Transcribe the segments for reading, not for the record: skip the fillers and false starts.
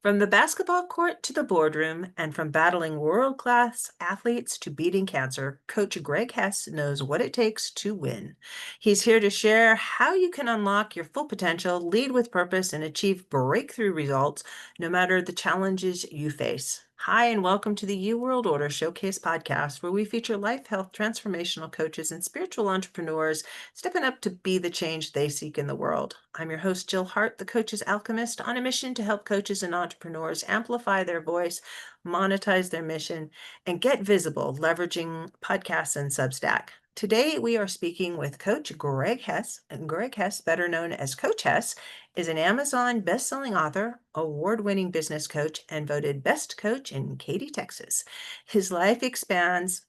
From the basketball court to the boardroom, and from battling world class athletes to beating cancer, Coach Greg Hess knows what it takes to win. He's here to share how you can unlock your full potential, lead with purpose, and achieve breakthrough results no matter the challenges you face. Hi, and welcome to the U World Order Showcase podcast, where we feature life, health, transformational coaches, and spiritual entrepreneurs stepping up to be the change they seek in the world. I'm your host, Jill Hart, the Coach's Alchemist, on a mission to help coaches and entrepreneurs amplify their voice, monetize their mission, and get visible, leveraging podcasts and Substack. Today, we are speaking with Coach Greg Hess. And Greg Hess, better known as Coach Hess, is an Amazon best-selling author, award-winning business coach, and voted best coach in Katy, Texas. His life expands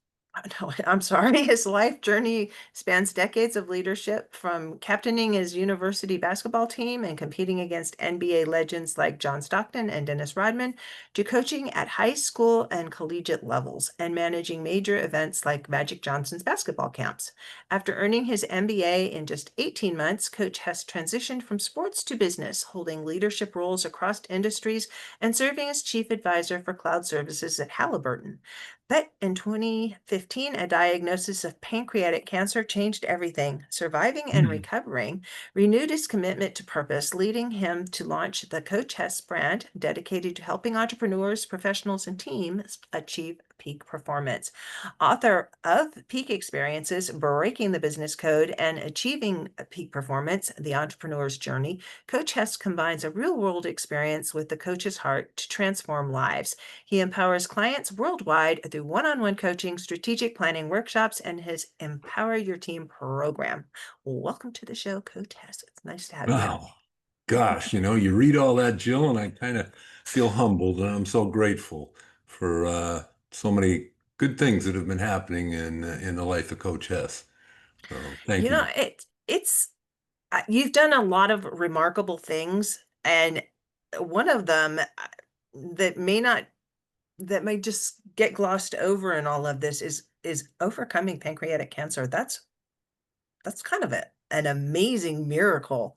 no, I'm sorry. His life journey spans decades of leadership, from captaining his university basketball team and competing against NBA legends like John Stockton and Dennis Rodman, to coaching at high school and collegiate levels and managing major events like Magic Johnson's basketball camps. After earning his MBA in just 18 months, Coach Hess transitioned from sports to business, holding leadership roles across industries and serving as chief advisor for cloud services at Halliburton. But in 2015, a diagnosis of pancreatic cancer changed everything. Surviving and Mm. recovering renewed his commitment to purpose, leading him to launch the Coach Hess brand, dedicated to helping entrepreneurs, professionals, and teams achieve peak performance. Author of Peak Experiences, Breaking the Business Code, and Achieving Peak Performance, The Entrepreneur's Journey, Coach Hess combines a real world experience with the coach's heart to transform lives. He empowers clients worldwide through one-on-one coaching, strategic planning workshops, and his Empower Your Team program. Welcome to the show, Coach Hess. It's nice to have you here. Wow. Gosh, you read all that, Jill, and I kind of feel humbled, and I'm so grateful for so many good things that have been happening in the life of Coach Hess. So thank You know, you. it's you've done a lot of remarkable things, and one of them that may not that may just get glossed over in all of this is overcoming pancreatic cancer. That's kind of an amazing miracle,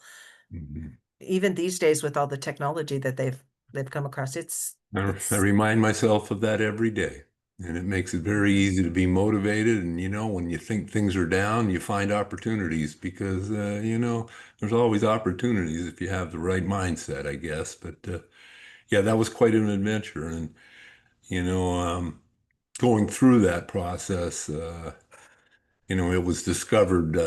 Mhm. even these days with all the technology that they've come across. I It's remind myself of that every day, and it makes it very easy to be motivated. And when you think things are down, you find opportunities because there's always opportunities if you have the right mindset, I guess. But yeah, that was quite an adventure, and you know, um, going through that process, it was discovered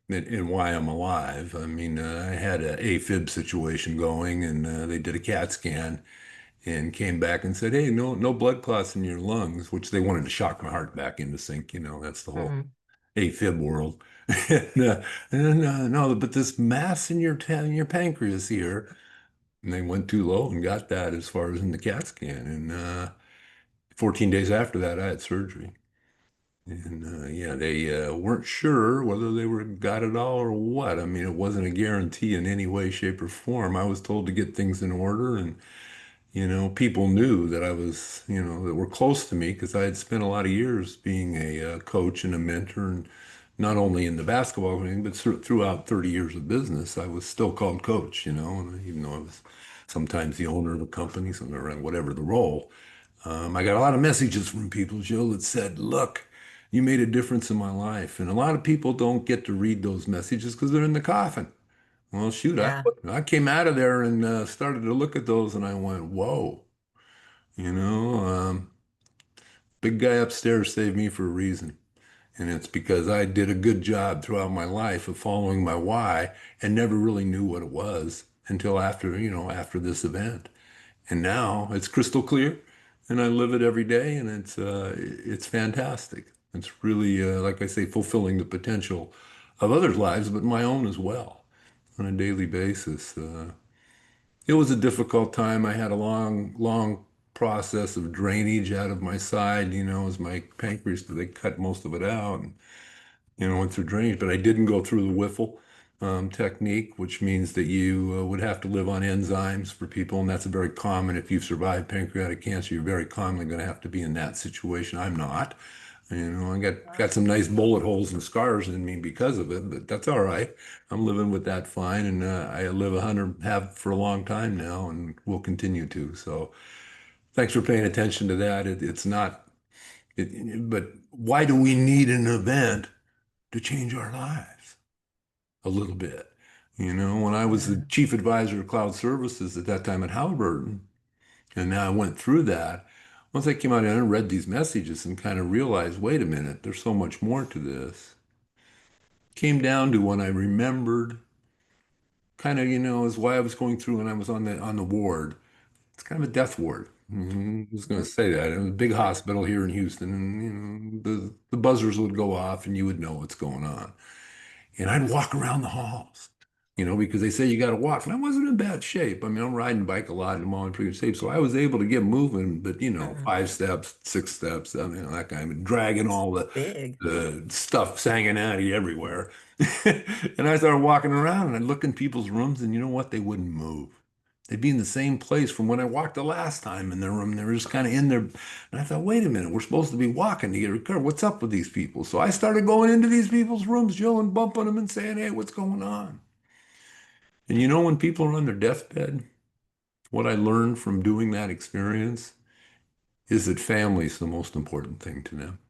in why I'm alive. I mean, I had a AFib situation going, and they did a CAT scan and came back and said, "Hey, no blood clots in your lungs," which they wanted to shock my heart back into sync. That's the whole Mhm. AFib world. And no, but this mass in your pancreas here, and they went too low and got that as far as in the CAT scan. And 14 days after that, I had surgery. And yeah, they weren't sure whether they were got it all or what. I mean, it wasn't a guarantee in any way, shape, or form. I was told to get things in order, and people knew that I was, that were close to me because I had spent a lot of years being a coach and a mentor, and not only in the basketball game, but throughout 30 years of business, I was still called coach, and even though I was sometimes the owner of a company, sometimes whatever the role. I got a lot of messages from people, Jill, that said, "Look, you made a difference in my life." And a lot of people don't get to read those messages because they're in the coffin. Well, shoot, Yeah. I came out of there and started to look at those and I went, whoa, you know, um, big guy upstairs saved me for a reason. And it's because I did a good job throughout my life of following my why and never really knew what it was until after this event. And now it's crystal clear, and I live it every day, and it's fantastic. It's really, like I say, fulfilling the potential of others' lives, but my own as well on a daily basis. It was a difficult time. I had a long process of drainage out of my side, as my pancreas, they cut most of it out, and went through drainage, but I didn't go through the Whiffle technique, which means that you would have to live on enzymes for people, and that's a very common. If you've survived pancreatic cancer, you're very commonly going to have to be in that situation. I'm not. I got Wow. some nice bullet holes and scars in me because of it, but that's all right. I'm living with that fine, and I live a hundred, have for a long time now, and will continue to. So thanks for paying attention to that. It's not, but why do we need an event to change our lives a little bit? When I was the Yeah. chief advisor of cloud services at that time at Halliburton, and now I went through that. Once I came out and I read these messages and kind of realized, wait a minute, there's so much more to this. Came down to when I remembered kind of, is why I was going through when I was on the ward. It's kind of a death ward. I was going to Mhm. say that. It was a big Yeah. hospital here in Houston, and the buzzers would go off, and you would know what's going on. And I'd walk around the halls, because they say you got to walk. And I wasn't in bad shape. I mean, I'm riding bike a lot and I'm all in pretty good shape. So I was able to get moving, but, Mhm. 5 steps, 6 steps, I mean, that kind of dragging It's all big. the stuff hanging out of you everywhere. And I started walking around and I'd look in people's rooms and you know what? They wouldn't move. They'd be in the same place from when I walked the last time in their room. They were just kind of in there. And I thought, wait a minute, we're supposed to be walking to get recovered. What's up with these people? So I started going into these people's rooms, Jill, and bumping them and saying, hey, what's going on? And when people are on their deathbed, what I learned from doing that experience is that family is the most important thing to them.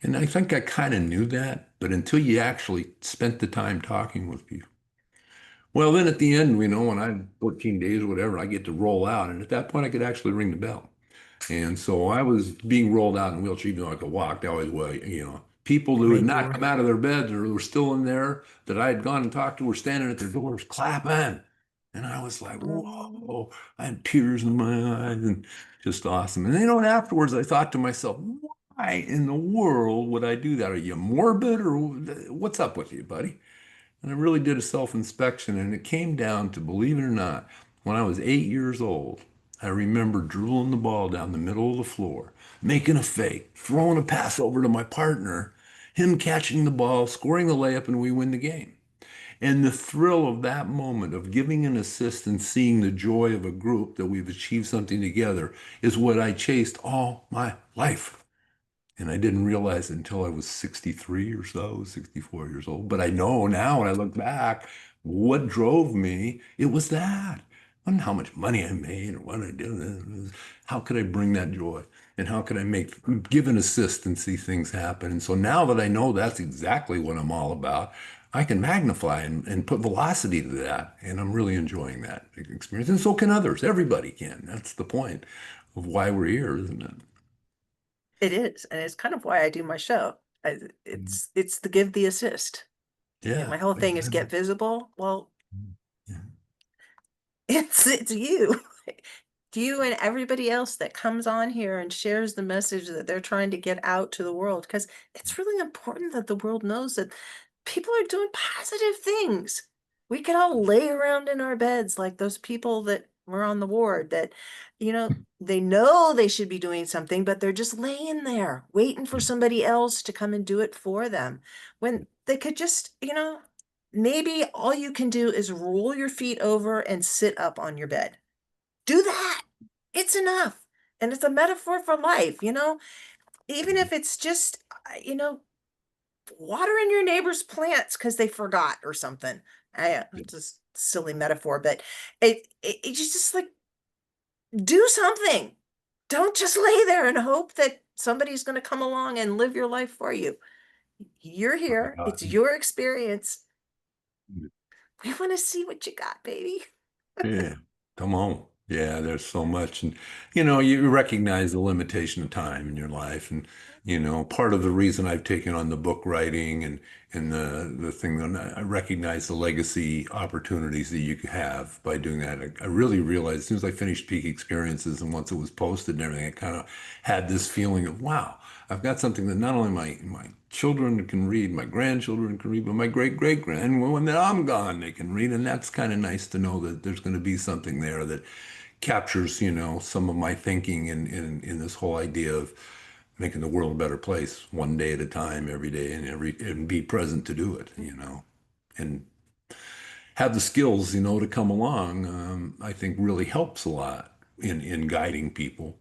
And I think I kind of knew that, but until you actually spent the time talking with people. Well, then at the end, when I'm 14 days or whatever, I get to roll out. And at that point, I could actually ring the bell. And so I was being rolled out in a wheelchair, even though I could walk. I always was, people who had Right. not come out of their beds or were still in there that I had gone and talked to were standing at their doors clapping. And I was like, Um, whoa, I had tears in my eyes and just awesome. And afterwards I thought to myself, why in the world would I do that? Are you morbid or what's up with you, buddy? And I really did a self-inspection, and it came down to, believe it or not, when I was 8 years old, I remember drooling the ball down the middle of the floor, making a fake, throwing a pass over to my partner, him catching the ball, scoring the layup, and we win the game. And the thrill of that moment of giving an assist and seeing the joy of a group that we've achieved something together is what I chased all my life. And I didn't realize it until I was 63 or so, 64 years old. But I know now when I look back, what drove me, it was that. It wasn't how much money I made or what I did. It was how could I bring that joy? And how could I give an assist and see things happen? And so now that I know that's exactly what I'm all about, I can magnify and put velocity to that. And I'm really enjoying that experience. And so can others. Everybody can. That's the point of why we're here, isn't it? it is, and it's kind of why I do my show. It's the give the assist. Yeah. My whole thing is Exactly. get visible. Well, Yeah. it's you. You and everybody else that comes on here and shares the message that they're trying to get out to the world, because it's really important that the world knows that people are doing positive things. We could all lay around in our beds like those people that were on the ward that, they know they should be doing something, but they're just laying there waiting for somebody else to come and do it for them. When they could just, maybe all you can do is roll your feet over and sit up on your bed. Do that. It's enough. And it's a metaphor for life, even if it's just, watering your neighbor's plants because they forgot or something. Just silly metaphor, but it's just like do something. Don't just lay there and hope that somebody's going to come along and live your life for you. You're Oh my here. God. It's your experience. We want to see what you got, baby. Yeah, come on. Yeah, there's so much. And, you recognize the limitation of time in your life. And, part of the reason I've taken on the book writing and the thing that I recognize the legacy opportunities that you have by doing that. I really realized as soon as I finished Peak Experiences and once it was posted and everything, I kind of had this feeling of, wow, I've got something that not only my children can read, my grandchildren can read, but my great great grand, and when I'm gone, they can read. And that's kind of nice to know that there's going to be something there that captures, some of my thinking in this whole idea of making the world a better place, one day at a time, every day, and be present to do it, and have the skills, to come along. I think really helps a lot in guiding people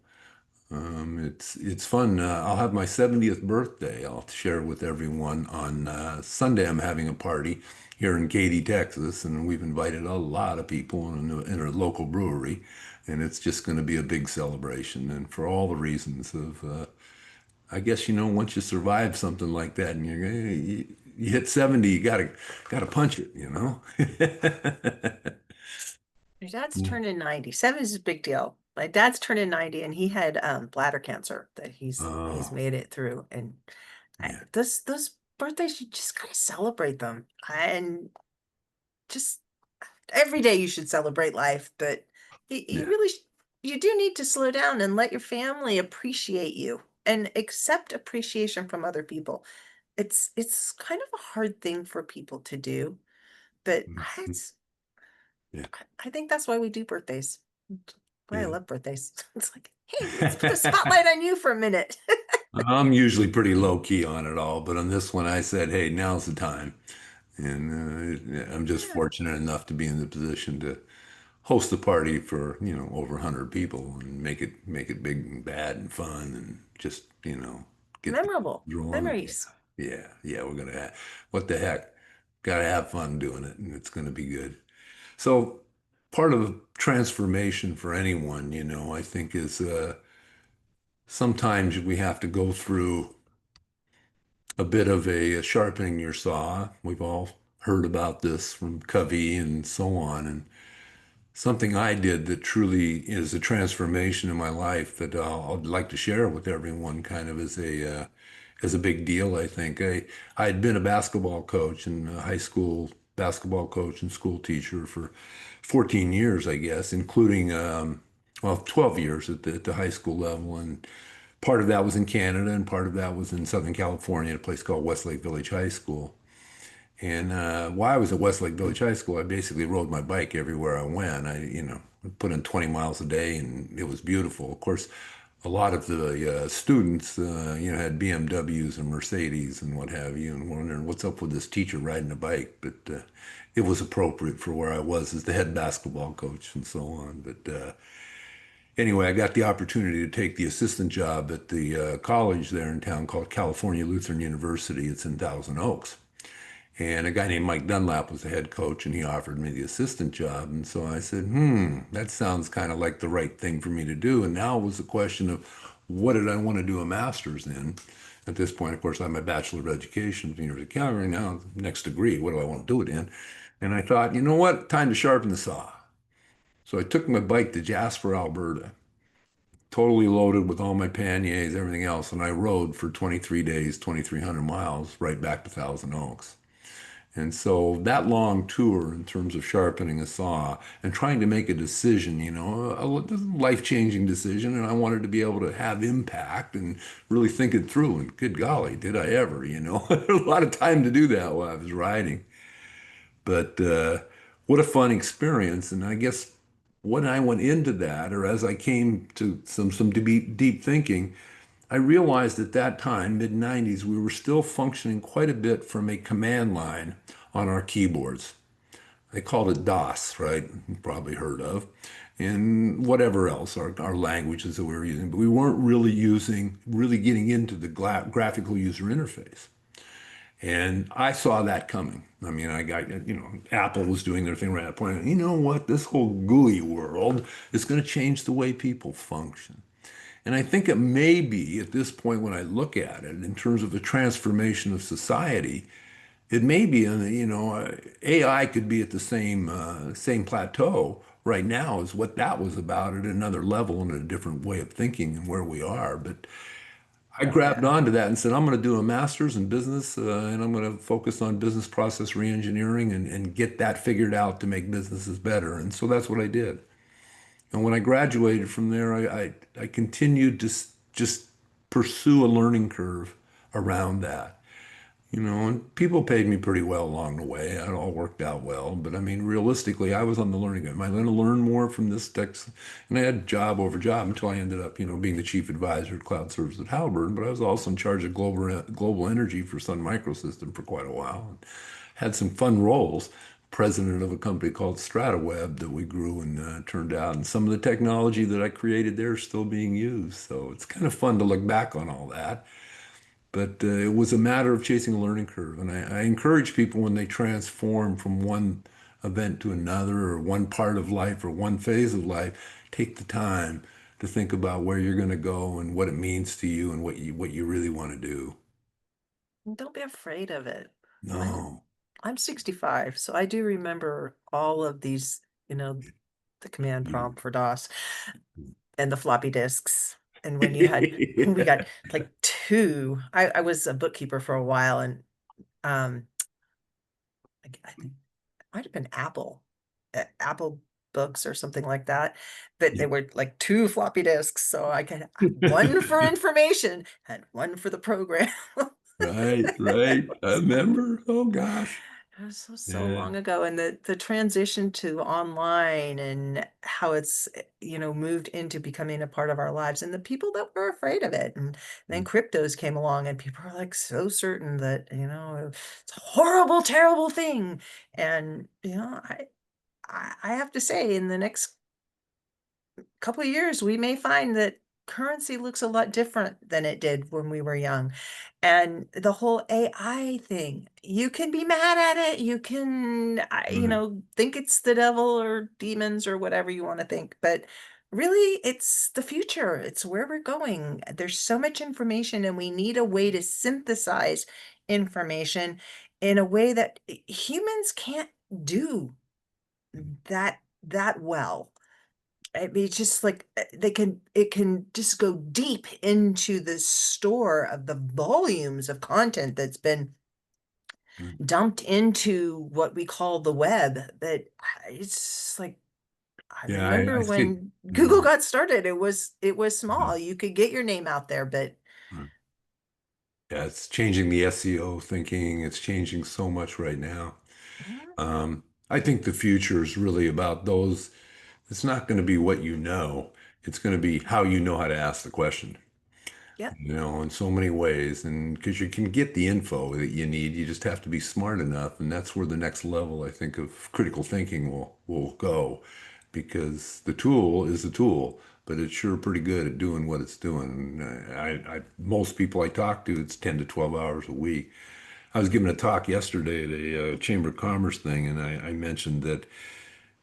It's fun. I'll have my 70th birthday. I'll share with everyone on Sunday. I'm having a party here in Katy, Texas, and we've invited a lot of people in a local brewery, and it's just going to be a big celebration. And for all the reasons of, I guess once you survive something like that, and you hit 70, you gotta punch it, you know. Your dad's turning 90. 70 is a big deal. My dad's turning 90 and he had bladder cancer that he's Oh, made it through. And yeah, those birthdays, you just gotta celebrate them. And just every day you should celebrate life, but you yeah, really you do need to slow down and let your family appreciate you and accept appreciation from other people. It's kind of a hard thing for people to do, but mhm, yeah, I think that's why we do birthdays. Why I yeah. love birthdays. It's like, hey, let's put a spotlight on you for a minute. I'm usually pretty low key on it all, but on this one, I said, "Hey, now's the time," and I'm just Yeah, fortunate enough to be in the position to host a party for over 100 people and make it big and bad and fun and just get the memorable rolling. Yeah, memories. yeah, yeah. We're gonna have what the heck? Got to have fun doing it, and it's gonna be good. So part of transformation for anyone, I think is sometimes we have to go through a bit of a sharpening your saw. We've all heard about this from Covey and so on. And something I did that truly is a transformation in my life that I'd like to share with everyone kind of as a big deal, I think. I had been a basketball coach and a high school basketball coach and school teacher for 14 years, I guess, including, well, 12 years at the high school level. And part of that was in Canada, and part of that was in Southern California, at a place called Westlake Village High School. And while I was at Westlake Village High School, I basically rode my bike everywhere I went. I put in 20 miles a day, and it was beautiful. Of course, a lot of the students, had BMWs and Mercedes and what have you, and wondering what's up with this teacher riding a bike. But it was appropriate for where I was as the head basketball coach and so on. But anyway, I got the opportunity to take the assistant job at the college there in town called California Lutheran University. It's in Thousand Oaks. And a guy named Mike Dunlap was the head coach, and he offered me the assistant job. And so I said, that sounds kind of like the right thing for me to do. And now it was a question of what did I want to do a master's in? At this point, of course, I have my Bachelor of Education from the University of Calgary. Now, next degree, what do I want to do it in? And I thought, you know what? Time to sharpen the saw. So I took my bike to Jasper, Alberta, totally loaded with all my panniers, everything else, and I rode for 23 days, 2,300 miles, right back to Thousand Oaks. And so that long tour in terms of sharpening a saw and trying to make a decision, a life-changing decision, and I wanted to be able to have impact and really think it through. And good golly, did I ever, a lot of time to do that while I was riding. But what a fun experience. And I guess when I went into that, or as I came to some deep thinking, I realized at that time, mid 90s, we were still functioning quite a bit from a command line on our keyboards. They called it DOS, right? You've probably heard of. And whatever else, our languages that we were using, but we weren't really getting into the graphical user interface. And I saw that coming. I mean, I got, Apple was doing their thing right at that point. You know what? This whole GUI world is going to change the way people function. And I think it may be at this point when I look at it in terms of the transformation of society, it may be in AI could be at the same plateau right now as what that was about at another level and a different way of thinking and where we are. But I grabbed Yeah. onto that and said, I'm going to do a master's in business and I'm going to focus on business process reengineering and get that figured out to make businesses better. And so that's what I did. And when I graduated from there, I continued to just pursue a learning curve around that. And people paid me pretty well along the way. It all worked out well. But I mean, realistically, I was on the learning curve. Am I going to learn more from this text? And I had job over job until I ended up, being the chief advisor at cloud service at Halliburton. But I was also in charge of global energy for Sun Microsystem for quite a while. And had some fun roles. president of a company called StrataWeb that we grew and turned out. And some of the technology that I created there is still being used. So it's kind of fun to look back on all that. But it was a matter of chasing a learning curve. And I encourage people when they transform from one event to another, or one part of life, or one phase of life, take the time to think about where you're going to go and what it means to you and what you really want to do. And don't be afraid of it. I'm No, I'm 65, so I do remember all of these, you know, the command you. prompt for DOS and the floppy disks. And when you had we got like two, I was a bookkeeper for a while and I think it might have been Apple, Apple Books or something like that. That they Yeah. were like two floppy disks, so I could one for information and one for the program. Right, right. I remember. Oh gosh. It was so Yeah. long ago, and the transition to online and how it's, moved into becoming a part of our lives, and the people that were afraid of it, and then cryptos came along, and people were, like, so certain that, it's a horrible, terrible thing, and, I have to say, in the next couple of years, we may find that currency looks a lot different than it did when we were young. And the whole AI thing, you can be mad at it. You can, Right. think it's the devil or demons or whatever you want to think. But really, it's the future. It's where we're going. There's so much information, and we need a way to synthesize information in a way that humans can't do that well. I mean, it's just like, it can just go deep into the store of the volumes of content that's been dumped into what we call the web, that it's like, I Yeah, I remember think. when Google Yeah. got started, it was Yeah. small, you could get your name out there, but Right. Yeah, it's changing the SEO thinking. It's changing so much right now. mm, I think the future is really about those. It's not going to be what you know. It's going to be how you know how to ask the question. yep, In so many ways. And because you can get the info that you need, you just have to be smart enough. And that's where the next level, I think, of critical thinking will go. Because the tool is a tool, but it's sure pretty good at doing what it's doing. Most people I talk to, it's 10 to 12 hours a week. I was giving a talk yesterday at a Chamber of Commerce thing, and I mentioned that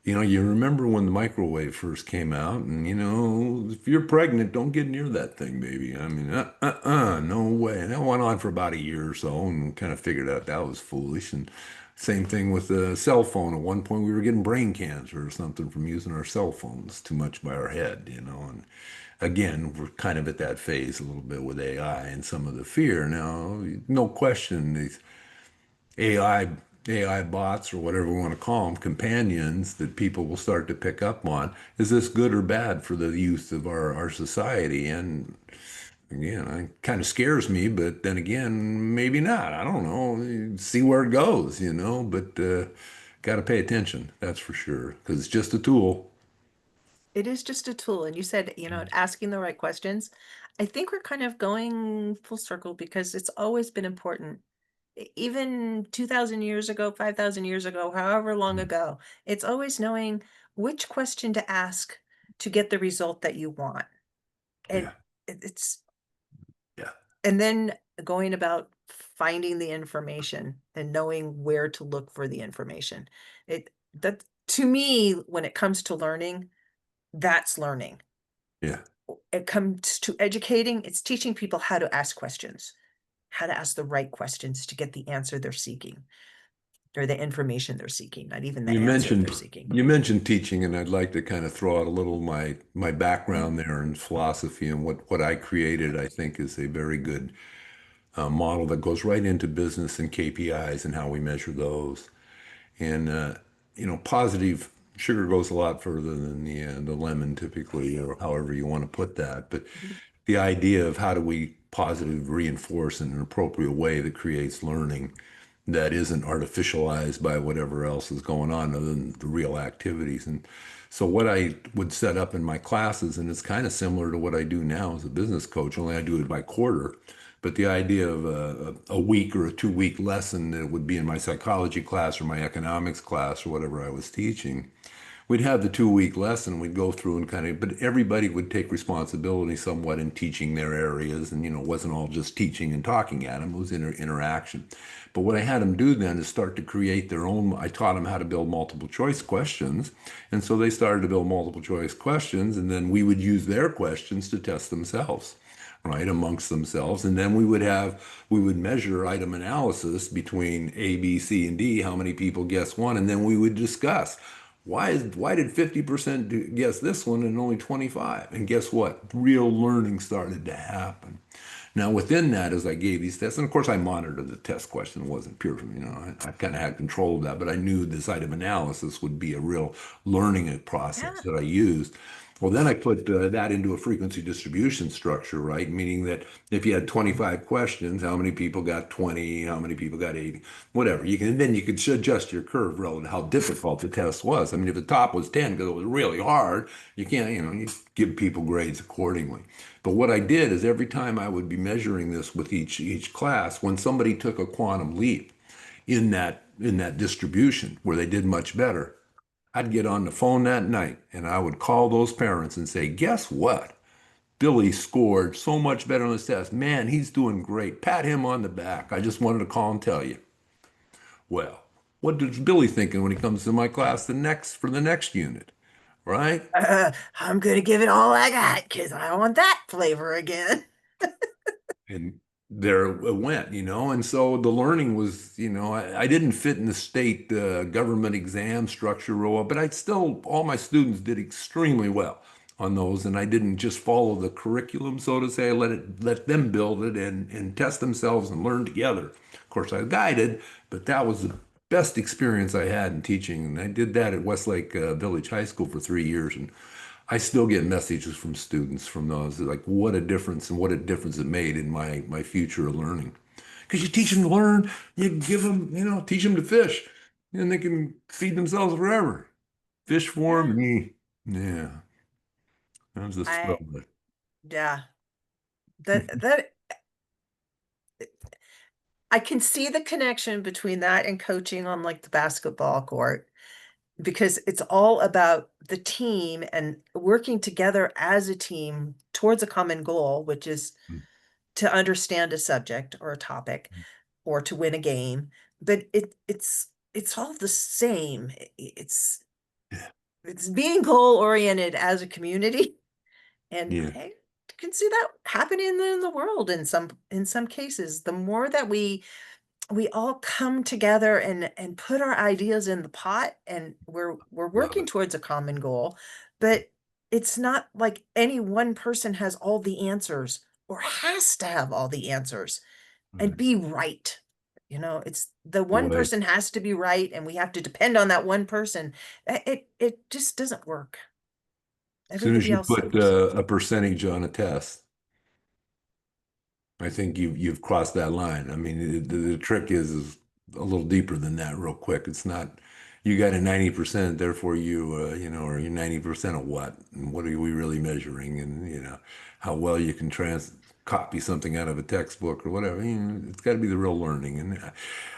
you remember when the microwave first came out, and if you're pregnant, don't get near that thing, baby. I mean, no way. And that went on for about a year or so, and kind of figured out that was foolish. And same thing with the cell phone. At one point, we were getting brain cancer or something from using our cell phones too much by our head. And again, we're kind of at that phase a little bit with AI and some of the fear. Now, no question, these AI bots or whatever we want to call them, companions that people will start to pick up on. Is this good or bad for the youth of our society? And again, it kind of scares me, but then again, maybe not. I don't know. See where it goes, but got to pay attention, that's for sure, because it's just a tool. it is just a tool, and you said, asking the right questions. I think we're kind of going full circle because it's always been important. Even 2,000 years ago, 5,000 years ago, however long ago, it's always knowing which question to ask to get the result that you want. And Yeah, it's yeah, and then going about finding the information and knowing where to look for the information. It that to me, when it comes to learning, that's learning. yeah. It comes to educating, it's teaching people how to ask questions, how to ask the right questions to get the answer they're seeking. Or the information they're seeking, not even the You answer they're mentioned seeking. you mentioned teaching, and I'd like to kind of throw out a little my background Mhm. there in philosophy and what I created. I think is a very good model that goes right into business and KPIs and how we measure those. And positive sugar goes a lot further than the lemon typically, or however you want to put that. But Mhm. the idea of how do we positive reinforce in an appropriate way that creates learning that isn't artificialized by whatever else is going on other than the real activities. And so what I would set up in my classes, and it's kind of similar to what I do now as a business coach, only I do it by quarter. But the idea of a week or a 2 week lesson that would be in my psychology class or my economics class or whatever I was teaching, we'd have the 2 week lesson. We'd go through and kind of, but everybody would take responsibility somewhat in teaching their areas. And, it wasn't all just teaching and talking at them, it was interaction. But what I had them do then is start to create their own. I taught them how to build multiple choice questions. And so they started to build multiple choice questions. And then we would use their questions to test themselves, right, amongst themselves. And then we would measure item analysis between A, B, C, and D, how many people guess one, and then we would discuss why did 50% guess this one and only 25? And guess what? Real learning started to happen. Now, within that, as I gave these tests, and of course I monitored the test question, it wasn't pure from, I kind of had control of that, but I knew this item analysis would be a real learning process Yeah. that I used. Well, then I put that into a frequency distribution structure, right? Meaning that if you had 25 questions, how many people got 20, how many people got 80, whatever. Then you could adjust your curve relative to how difficult the test was. I mean, if the top was 10 because it was really hard, you can't, you give people grades accordingly. But what I did is every time I would be measuring this with each class, when somebody took a quantum leap in that distribution where they did much better, I'd get on the phone that night and I would call those parents and say, guess what? Billy scored so much better on this test. Man, he's doing great. Pat him on the back. I just wanted to call and tell you. Well, what is Billy thinking when he comes to my class for the next unit? Right? I'm gonna give it all I got because I want that flavor again. And there it went, and so the learning was, I didn't fit in the state government exam structure real well, but all my students did extremely well on those, and I didn't just follow the curriculum, so to say. I let them build it and test themselves and learn together. Of course, I guided, but that was the best experience I had in teaching, and I did that at Westlake Village High School for 3 years, and I still get messages from students from those like what a difference and what a difference it made in my future of learning. Because you teach them to learn, you give them, teach them to fish, and they can feed themselves forever. Fish for Yeah. me. Yeah, that was the I struggle. yeah. That I can see the connection between that and coaching on like the basketball court because it's all about the team and working together as a team towards a common goal, which is to understand a subject or a topic or to win a game. But it's all the same. Yeah, It's being goal oriented as a community, and yeah, I can see that happening in the world in some cases. The more that we all come together and put our ideas in the pot and we're love working it. towards a common goal, but it's not like any one person has all the answers or has to have all the answers and Right. be right. It's the one Boy, person has to be right and we have to depend on that one person. It just doesn't work. as soon as Everybody you else put suffers. a percentage on a test, I think you've crossed that line. I mean, the trick is a little deeper than that, real quick. It's not you got a 90%, therefore or you're 90% of what, and what are we really measuring, and how well you can copy something out of a textbook or whatever. It's got to be the real learning, and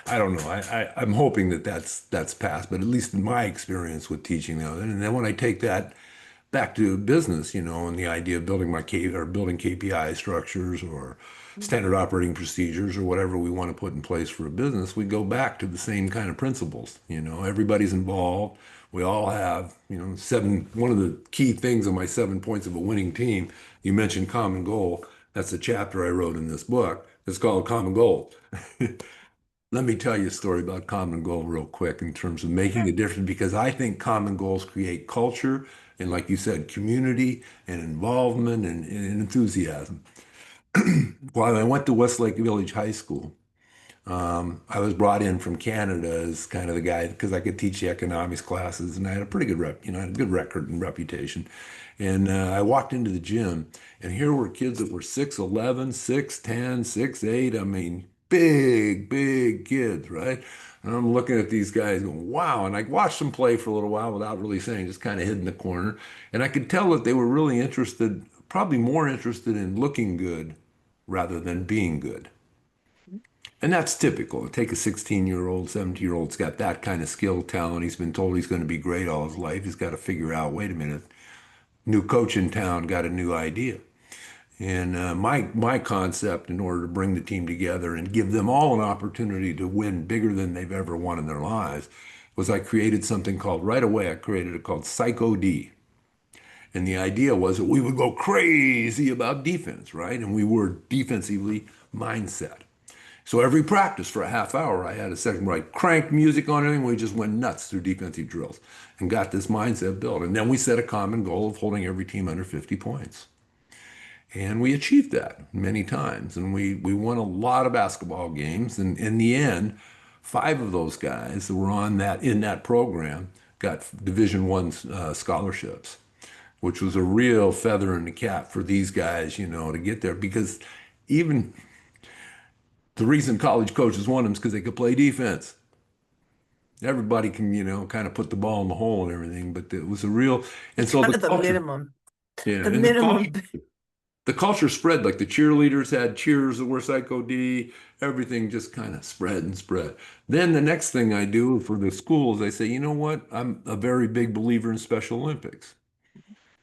I don't know. I'm hoping that that's passed, but at least in my experience with teaching now, and then when I take that back to business, and the idea of building KPI structures or standard operating procedures or whatever we want to put in place for a business, we go back to the same kind of principles. Everybody's involved. We all have, one of the key things on my 7 points of a winning team. You mentioned common goal. That's a chapter I wrote in this book. It's called Common Goal. Let me tell you a story about common goal real quick in terms of making Sure. a difference because I think common goals create culture and, like you said, community and involvement and enthusiasm. While I went to Westlake Village High School, I was brought in from Canada as kind of the guy because I could teach the economics classes and I had a pretty good I had a good record and reputation. And I walked into the gym and here were kids that were 6'11", 6'10", 6'8". I mean, big, big kids, right? And I'm looking at these guys going, wow. And I watched them play for a little while without really saying, just kind of hid in the corner. And I could tell that they were really interested, probably more interested in looking good rather than being good. And that's typical. Take a 16-year-old, 17-year-old's got that kind of skill, talent. He's been told he's going to be great all his life. He's got to figure out, wait a minute, new coach in town got a new idea. And my concept, in order to bring the team together and give them all an opportunity to win bigger than they've ever won in their lives, was I created something called, right away, I created it called Psycho D. And the idea was that we would go crazy about defense, right? And we were defensively mindset. So every practice for a half hour, I had a section where I cranked music on it and we just went nuts through defensive drills and got this mindset built. And then we set a common goal of holding every team under 50 points. And we achieved that many times. And we won a lot of basketball games. And in the end, five of those guys that were on that in that program got Division I scholarships, which was a real feather in the cap for these guys, to get there. Because even the reason college coaches won them is because they could play defense. Everybody can, kind of put the ball in the hole and everything, but it was a real, and so Kind the of the culture, minimum, yeah, the and the minimum. culture, the culture spread. Like the cheerleaders had cheers that were Psycho D. Everything just kind of spread and spread. Then the next thing I do for the schools, I say, you know what? I'm a very big believer in Special Olympics.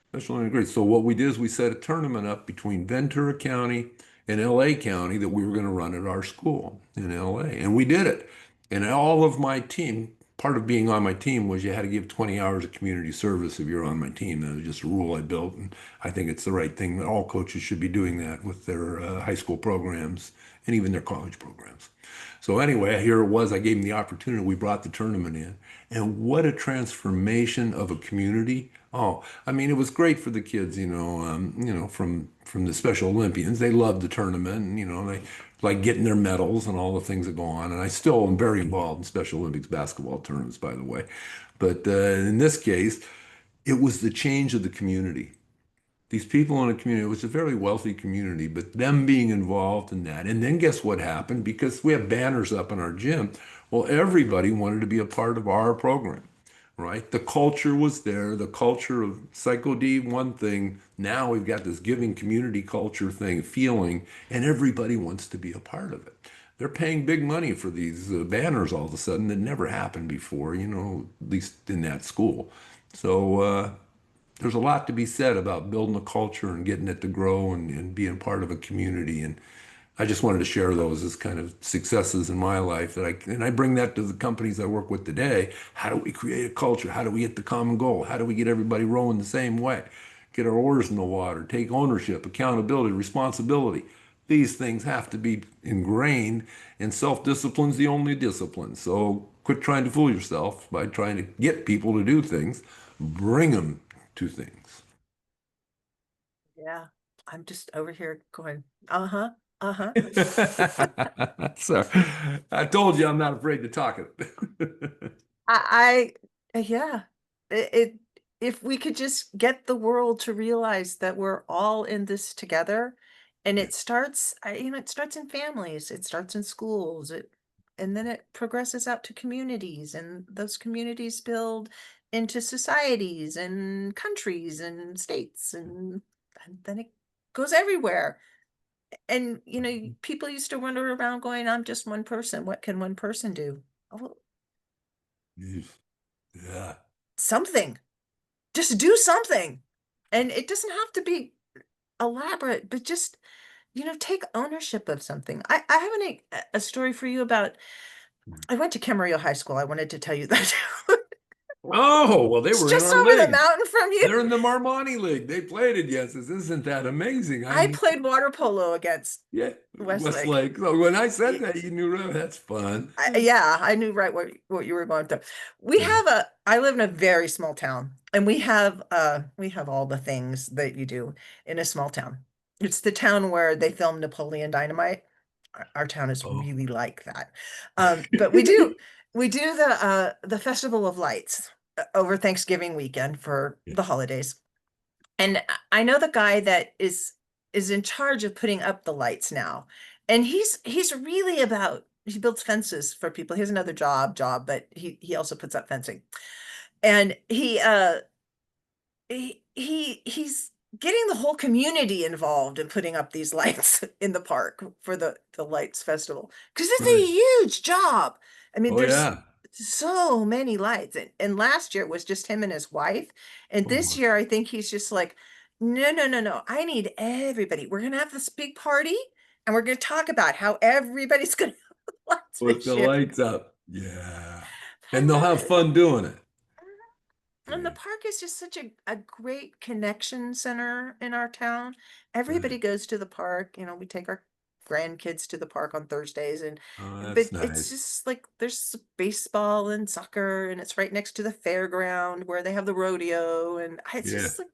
Special Olympics. So what we did is we set a tournament up between Ventura County and LA County that we were going to run at our school in LA. And we did it. And all of my team, part of being on my team was you had to give 20 hours of community service if you're on my team. That was just a rule I built. And I think it's the right thing that all coaches should be doing that with their high school programs and even their college programs. So anyway, here it was. I gave them the opportunity. We brought the tournament in. And what a transformation of a community. Oh, I mean, it was great for the kids, from the Special Olympians. They loved the tournament, and they like getting their medals and all the things that go on. And I still am very involved in Special Olympics basketball tournaments, by the way. But in this case, it was the change of the community. These people in a community, it was a very wealthy community, but them being involved in that. And then guess what happened? Because we have banners up in our gym. Well, everybody wanted to be a part of our program, right? The culture was there, the culture of Psycho D, one thing. Now we've got this giving community culture thing, feeling, and everybody wants to be a part of it. They're paying big money for these banners all of a sudden that never happened before, at least in that school. So, there's a lot to be said about building a culture and getting it to grow and being part of a community. And I just wanted to share those as kind of successes in my life and I bring that to the companies I work with today. How do we create a culture? How do we get the common goal? How do we get everybody rowing the same way? Get our oars in the water, take ownership, accountability, responsibility. These things have to be ingrained, and self-discipline's the only discipline. So quit trying to fool yourself by trying to get people to do things. Bring them to things. Yeah, I'm just over here going, uh-huh, uh-huh. So I told you I'm not afraid to talk it. Yeah, it if we could just get the world to realize that we're all in this together, and Yeah. it starts, it starts in families, it starts in schools, and then it progresses out to communities, and those communities build into societies and countries and states, and then it goes everywhere. And people used to wander around going, "I'm just one person. What can one person do?" Oh, well, Yeah. something. Just do something. And it doesn't have to be elaborate, but just, take ownership of something. I have a story for you about, I went to Camarillo High School. I wanted to tell you that. Oh, well, they It's were in just our over the league. mountain from you. They're in the Marmani League. They played it, yes. Isn't that amazing? I I mean, played water polo against yeah, Westlake. Westlake. So when I said that, you knew that's fun. Yeah, I knew right what you were going through. I live in a very small town, and we have all the things that you do in a small town. It's the town where they filmed Napoleon Dynamite. Our town is Oh. really like that. But we do the Festival of Lights over Thanksgiving weekend for Yeah. the holidays. And I know the guy that is in charge of putting up the lights now. And he's really about, he builds fences for people. He has another job, but he also puts up fencing. And he's getting the whole community involved in putting up these lights in the park for the lights festival, because it's Right. a huge job. I mean, Oh there's yeah. so many lights, and last year it was just him and his wife, and Oh this my. year I think he's just like, no, no, no, no, I need everybody. We're gonna have this big party, and we're gonna talk about how everybody's gonna have lights Put this the year. lights up. Yeah. I And they'll love have it. fun doing it. And the Yeah. park is just such a great connection center in our town. Right. Everybody goes to the park. We take our grandkids to the park on Thursdays, and Oh, that's but it's nice. just like there's baseball and soccer, and it's right next to the fairground where they have the rodeo, and it's Yeah. just like,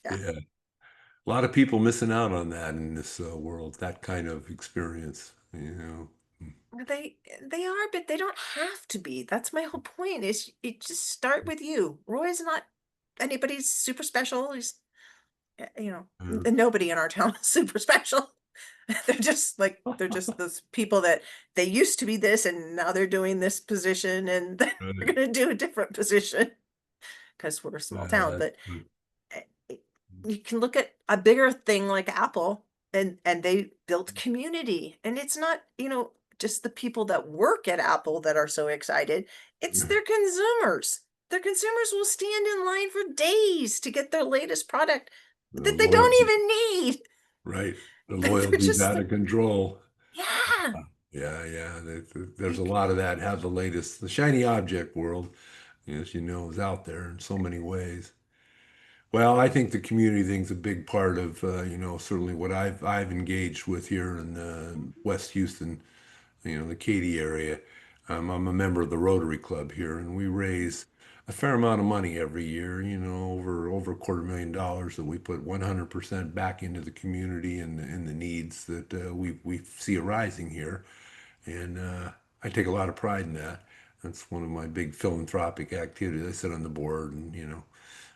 yeah. Yeah. A lot of people missing out on that in this world, that kind of experience, you know. They are, but they don't have to be. That's my whole point. Is it just start with you. Roy's not anybody's super special. He's Uh, nobody in our town is super special. They're just those people that they used to be this and now they're doing this position and they're right. going to do a different position because we're a small town. That's But good. eh, eh, you can look at a bigger thing like Apple, and they built community, and it's not, just the people that work at Apple that are so excited. It's their consumers. Their consumers will stand in line for days to get their latest product The that they don't loyalty, even need. right? The They're loyalty's just out like, of control. yeah. Yeah, yeah. There's a Like, lot of that. Have the latest, the shiny object world, as you know, is out there in so many ways. Well, I think the community thing's a big part of, certainly what I've engaged with here in West Houston, the Katy area. I'm a member of the Rotary Club here, and we raise a fair amount of money every year, over $250,000 that we put 100% back into the community and the needs that we see arising here. And I take a lot of pride in that. That's one of my big philanthropic activities. I sit on the board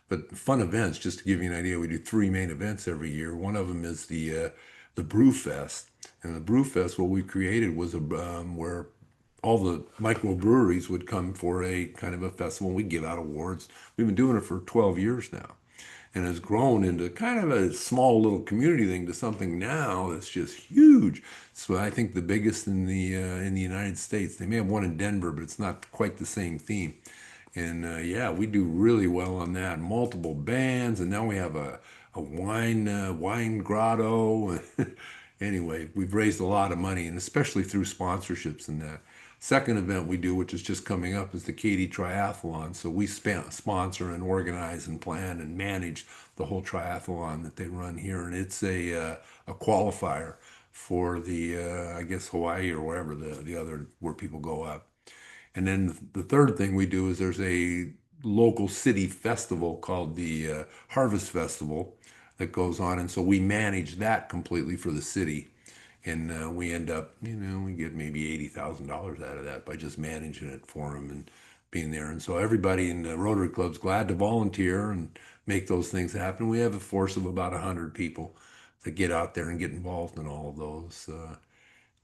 but fun events, just to give you an idea, we do three main events every year. One of them is the Brew Fest. And the Brew Fest, what we created was where all the microbreweries would come for a kind of a festival. We give out awards. We've been doing it for 12 years now, and has grown into kind of a small little community thing to something now that's just huge. So I think the biggest in the United States. They may have one in Denver, but it's not quite the same theme. And yeah, we do really well on that. Multiple bands, and now we have a wine grotto. Anyway, we've raised a lot of money, and especially through sponsorships and that. Second event we do, which is just coming up, is the Katy Triathlon. So we sponsor and organize and plan and manage the whole triathlon that they run here, and it's a qualifier for the I guess Hawaii or wherever the other where people go up. And then the third thing we do is there's a local city festival called the Harvest Festival that goes on. And so we manage that completely for the city. And we end up, we get maybe $80,000 out of that by just managing it for them and being there. And so everybody in the Rotary Club's glad to volunteer and make those things happen. We have a force of about 100 people that get out there and get involved in all of those.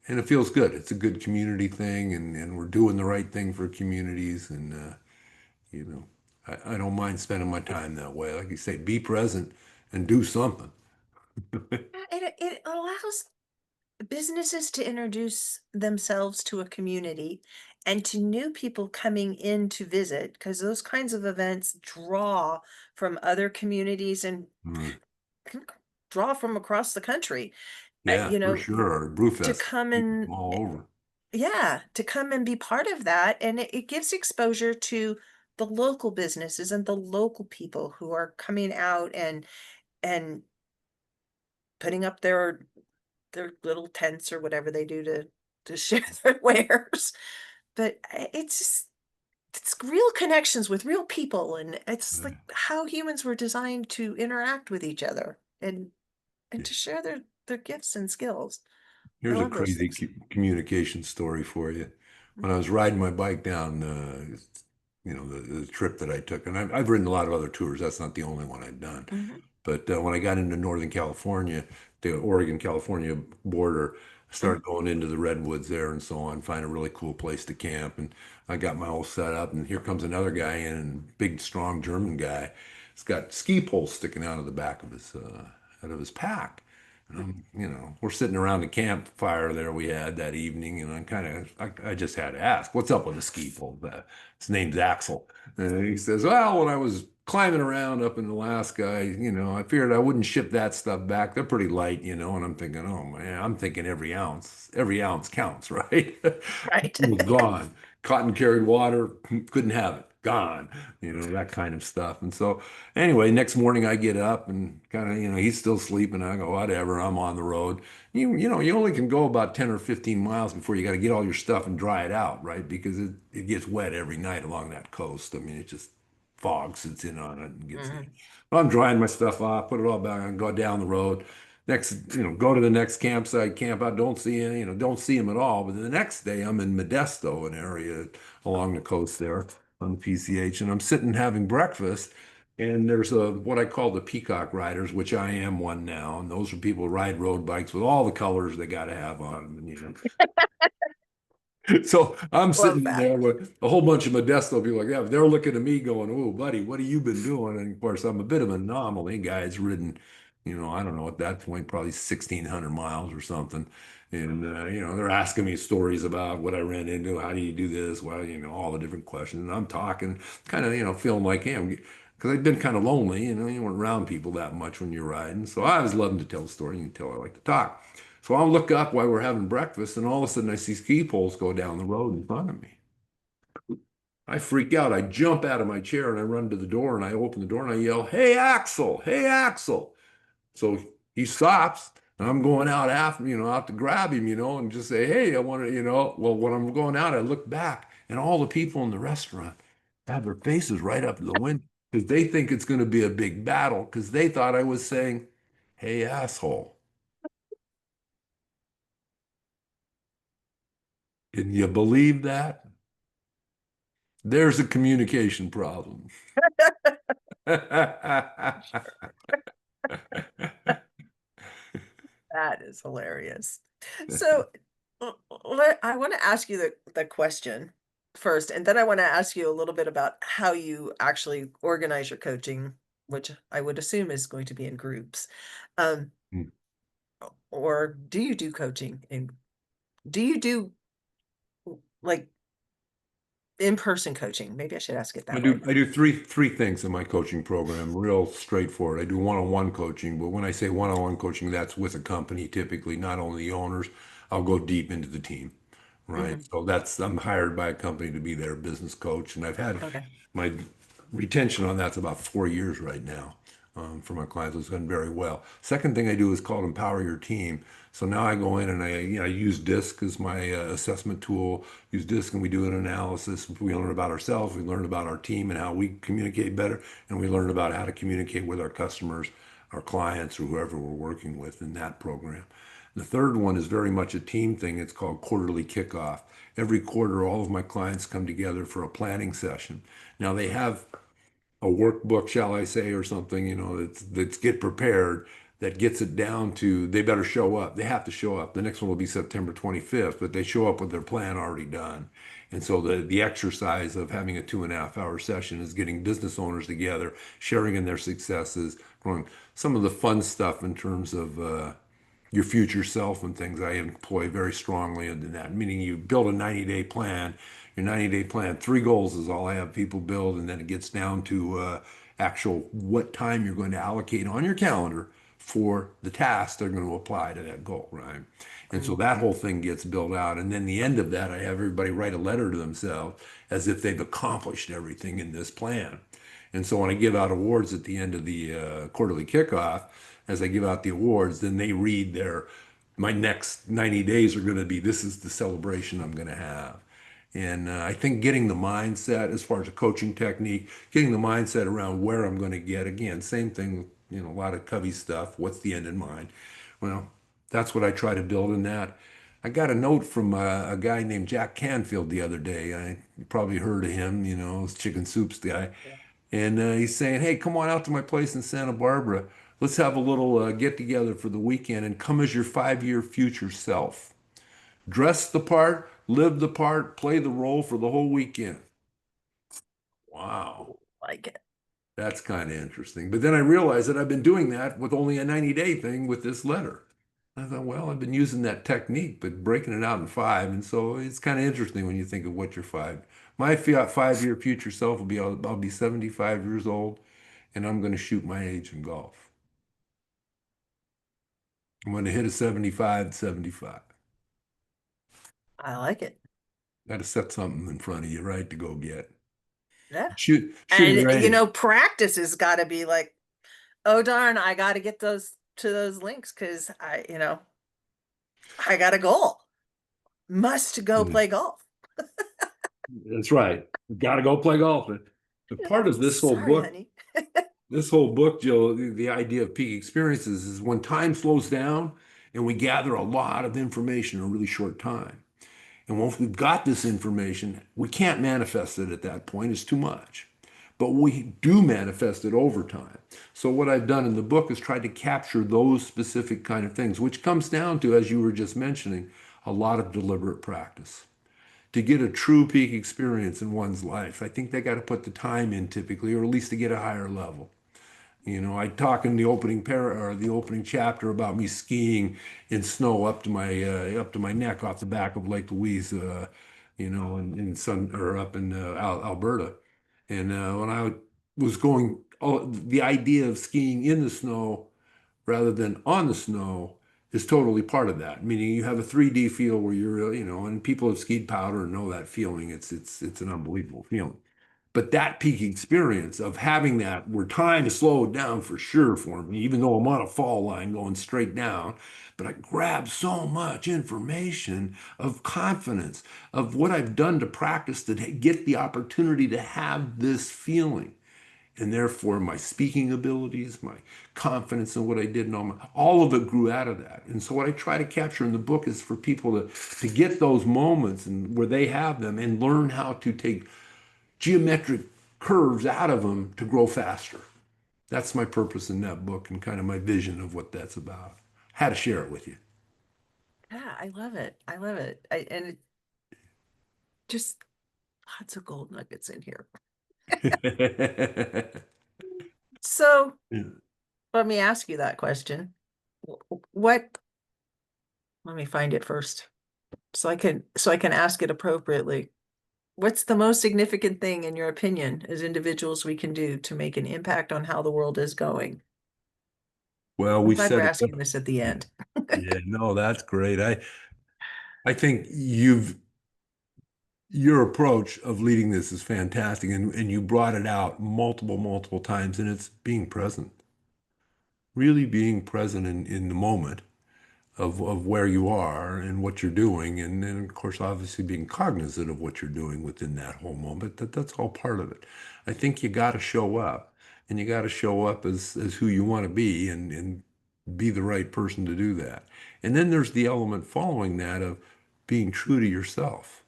And it feels good. It's a good community thing, and we're doing the right thing for communities. And you know, I don't mind spending my time that way. Like you say, be present and do something. it allows businesses to introduce themselves to a community and to new people coming in to visit, because those kinds of events draw from other communities and Mm. can draw from across the country. uh, Yeah, you for know sure. to Brewfest, come people and from all over. yeah, to come and be part of that, and it gives exposure to the local businesses and the local people who are coming out and putting up their little tents or whatever they do to share their wares. But it's real connections with real people, and it's like Right. how humans were designed to interact with each other and Yeah. to share their gifts and skills. I Here's a love those crazy things. communication story for you. When I was riding my bike down, the trip that I took, and I've ridden a lot of other tours. That's not the only one I've done. Mhm, But when I got into Northern California, the Oregon-California border, I mhm. started going into the redwoods there and so on, find a really cool place to camp. And I got my whole set up, and here comes another guy in, big, strong German guy. He's got ski poles sticking out of the back out of his pack. And we're sitting around the campfire there we had that evening, and I just had to ask, what's up with the ski pole? His name's Axel. And he says, well, when I was climbing around up in Alaska, I figured I wouldn't ship that stuff back. They're pretty light, and I'm thinking, oh man, I'm thinking every ounce counts, right? Right. It was gone. Cotton carried water, couldn't have it. Gone, that kind of stuff. And so, anyway, next morning I get up and kind of, he's still sleeping. I go, whatever, I'm on the road. You only can go about 10 or 15 miles before you got to get all your stuff and dry it out, right? Because it gets wet every night along that coast. I mean, it just fog sits in on it and gets in. Mhm. Well, I'm drying my stuff off, put it all back and go down the road. Next, go to the next campsite, camp out, don't see any, don't see him at all. But the next day I'm in Modesto, an area along the coast there on the PCH, and I'm sitting having breakfast. And there's what I call the peacock riders, which I am one now. And those are people who ride road bikes with all the colors they got to have on them. And, so I'm Love sitting that. there with a whole bunch of Modesto people like that. They're looking at me going, "Oh, buddy, what have you been doing?" And of course, I'm a bit of an anomaly. Guy's ridden, I don't know at that point, probably 1,600 miles or something. And they're asking me stories about what I ran into. How do you do this? Well, all the different questions. And I'm talking, kind of, feeling like him because I've been kind of lonely. You weren't around people that much when you're riding. So I was loving to tell a story. You can tell I like to talk. So I'll look up while we're having breakfast, and all of a sudden I see ski poles go down the road in front of me. I freak out. I jump out of my chair and I run to the door and I open the door and I yell, "Hey, Axel! Hey, Axel!" So he stops and I'm going out after, out to grab him, and just say, "Hey, I want to, well, when I'm going out, I look back and all the people in the restaurant have their faces right up to the window because they think it's going to be a big battle because they thought I was saying, "Hey, asshole." Can you believe that? There's a communication problem. That is hilarious. So I want to ask you the question first, and then I want to ask you a little bit about how you actually organize your coaching, which I would assume is going to be in groups. Um, or do you do coaching and do you do like in-person coaching? Maybe I should ask it I that do way. I do three things in my coaching program, real straightforward. I do one-on-one coaching, but when I say one-on-one coaching, that's with a company typically, not only the owners. I'll go deep into the team, right? Hmm. So I'm hired by a company to be their business coach, and I've had Okay. my retention on that's about 4 years right now for my clients. It's done very well. Second thing I do is called Empower Your Team. So now I go in and I use DISC as my assessment tool. Use DISC and we do an analysis. We learn about ourselves. We learn about our team and how we communicate better, and we learn about how to communicate with our customers, our clients, or whoever we're working with in that program. The third one is very much a team thing. It's called quarterly kickoff. Every quarter, all of my clients come together for a planning session. Now they have a workbook, shall I say, or something, that's get prepared that gets it down to they better show up. They have to show up. The next one will be September 25th, but they show up with their plan already done. And so the exercise of having a 2.5 hour session is getting business owners together, sharing in their successes, going some of the fun stuff in terms of your future self and things I employ very strongly in that. Meaning you build a 90-day plan. Your 90-day plan, three goals is all I have people build, and then it gets down to actual what time you're going to allocate on your calendar for the tasks they're going to apply to that goal, right? And so Mhm. that whole thing gets built out. And then the end of that, I have everybody write a letter to themselves as if they've accomplished everything in this plan. And so when I give out awards at the end of the quarterly kickoff, as I give out the awards, then they read my next 90 days are going to be, this is the celebration I'm going to have. And I think getting the mindset as far as a coaching technique, getting the mindset around where I'm going to get, again, same thing, a lot of Covey stuff. What's the end in mind? Well, that's what I try to build in that. I got a note from a guy named Jack Canfield the other day. You probably heard of him, Chicken Soups guy. Yeah. And he's saying, hey, come on out to my place in Santa Barbara. Let's have a little get together for the weekend and come as your 5 year future self. Dress the part, live the part, play the role for the whole weekend. Wow. Like it. That's kind of interesting. But then I realized that I've been doing that with only a 90-day thing with this letter. I thought, well, I've been using that technique, but breaking it out in five. And so it's kind of interesting when you think of what your five. My 5-year future self will be, I'll be 75 years old, and I'm going to shoot my age in golf. I'm going to hit a 75, 75. I like it. Got to set something in front of you, right, to go get. Yeah. Shooting And you range. know, practice has got to be like, oh darn, I got to get those to those links because I got a goal. Must go Yeah, play golf. that's right. Got to go play golf. The part of Sorry, honey. this whole book, Jill, the idea of peak experiences is when time slows down and we gather a lot of information in a really short time. And once we've got this information, we can't manifest it at that point. It's too much. But we do manifest it over time. So what I've done in the book is tried to capture those specific kind of things, which comes down to, as you were just mentioning, a lot of deliberate practice. To get a true peak experience in one's life, I think they got to put the time in typically, or at least to get a higher level. I talk in the the opening chapter about me skiing in snow up to my neck off the back of Lake Louise, in sun or up in Alberta. And when I was going, the idea of skiing in the snow rather than on the snow is totally part of that. Meaning you have a 3D feel where you're, and people have skied powder and know that feeling. It's an unbelievable feeling. But that peak experience of having that where time slowed down for sure for me, even though I'm on a fall line going straight down, but I grabbed so much information of confidence of what I've done to practice to get the opportunity to have this feeling. And therefore, my speaking abilities, my confidence in what I did, and all of it grew out of that. And so, what I try to capture in the book is for people to get those moments and where they have them and learn how to take geometric curves out of them to grow faster. That's my purpose in that book and kind of my vision of what that's about. How to share it with you. Yeah, I love it. I love it. And it just lots of gold nuggets in here. So let me ask you that question. What, let me find it first so I can ask it appropriately. What's the most significant thing, in your opinion, as individuals we can do to make an impact on how the world is going? Well, I'm we glad we're said it. asking this at the Yeah, end. yeah, no, that's great. I think your approach of leading this is fantastic, and you brought it out multiple times, and it's being present, really being present in the moment of where you are and what you're doing. And then, of course, obviously being cognizant of what you're doing within that whole moment. That's all part of it. I think you got to show up and you got to show up as who you want to be and be the right person to do that. And then there's the element following that of being true to yourself.